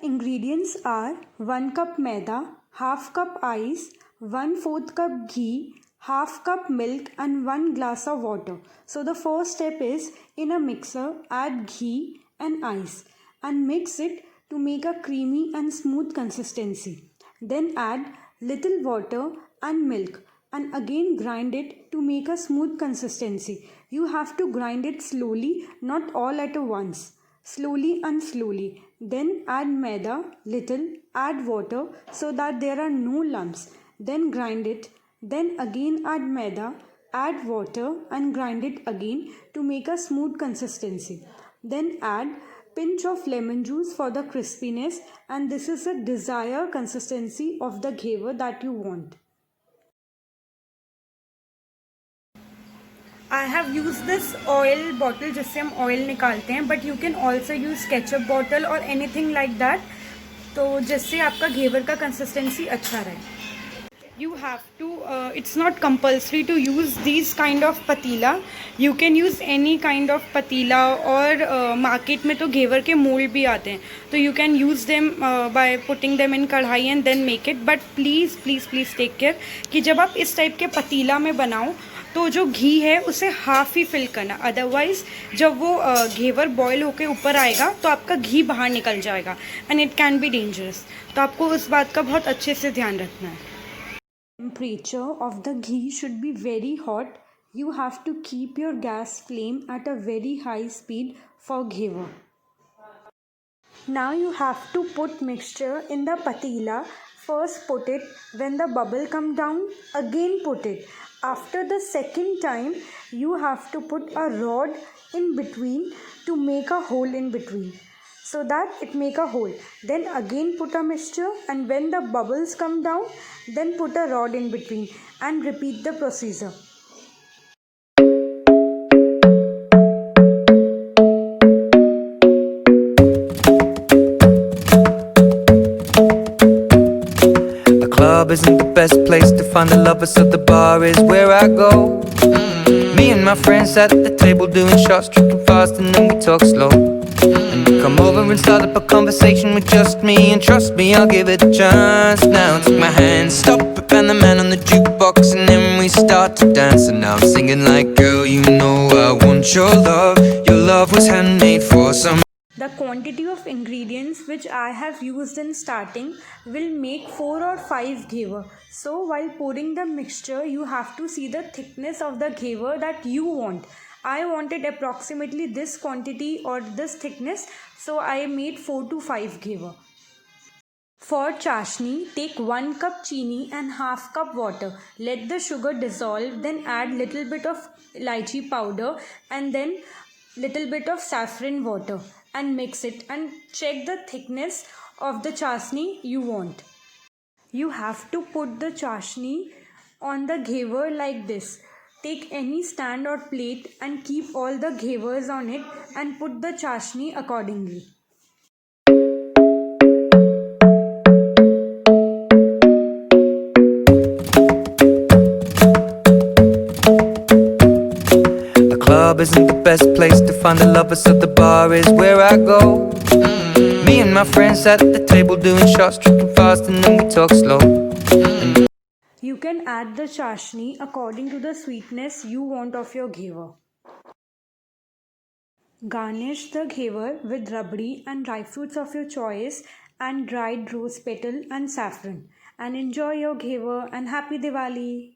Ingredients are 1 cup maida, half cup ice, 1/4 cup ghee, half cup milk and 1 glass of water. So the first step is, in a mixer add ghee and ice and mix it to make a creamy and smooth consistency. Then add little water and milk and again grind it to make a smooth consistency. You have to grind it slowly, not all at once. Slowly and slowly. Then add maida little, add water so that there are no lumps. Then grind it. Then again add maida, add water and grind it again to make a smooth consistency. Then add pinch of lemon juice for the crispiness, and this is the desired consistency of the ghevar that you want. I have used this oil bottle जिससे हम oil निकालते हैं, but you can also use ketchup bottle or anything like that, तो जिससे आपका घेवर का consistency अच्छा रहे. You have to, it's not compulsory to use these kind of patila. You can use any kind of patila और market में तो घेवर के mold भी आते हैं, तो you can use them by putting them in कढ़ाई and then make it. But please please please take care कि जब आप इस टाइप के पतीला में बनाओ तो जो घी है उसे हाफ ही फिल करना, अदरवाइज जब वो घेवर बॉयल होके ऊपर आएगा तो आपका घी बाहर निकल जाएगा and it can be dangerous. तो आपको उस बात का बहुत अच्छे से ध्यान रखना है. Temperature of the ghee should be very hot. You have to keep your gas flame at a very high speed for ghevar. Now you have to put mixture in the patila. First put it, when the bubble come down, again put it. After the second time, you have to put a rod in between to make a hole in between, so that it make a hole. Then again put a mixture, and when the bubbles come down, then put a rod in between and repeat the procedure. The club isn't the best place to find the lovers, so the bar is where I go. Me and my friends at the table doing shots, tripping fast and then we talk slow. And you come over and start up a conversation with just me, and trust me, I'll give it a chance. Now take my hand, stop it, and the man on the jukebox, and then we start to dance. And now I'm singing like, girl, you know I want your love. Your love was handmade for some. The quantity of ingredients which I have used in starting will make 4 or 5 ghevar. So while pouring the mixture, you have to see the thickness of the ghevar that you want. I wanted approximately this quantity or this thickness, so I made 4 to 5 ghevar. For chashni, take 1 cup chini and half cup water. Let the sugar dissolve, then add little bit of elaichi powder and then little bit of saffron water and mix it and check the thickness of the chashni you want. You have to put the chashni on the ghevar like this. Take any stand or plate and keep all the ghevars on it and put the chashni accordingly. The club isn't the best place to find the lovers, so the bar is where I go. Me and my friends at the table doing shots, tripping fast and then we talk slow. You can add the chashni according to the sweetness you want of your ghevar. Garnish the ghevar with rabdi and dry fruits of your choice and dried rose petal and saffron, and enjoy your ghevar and happy Diwali.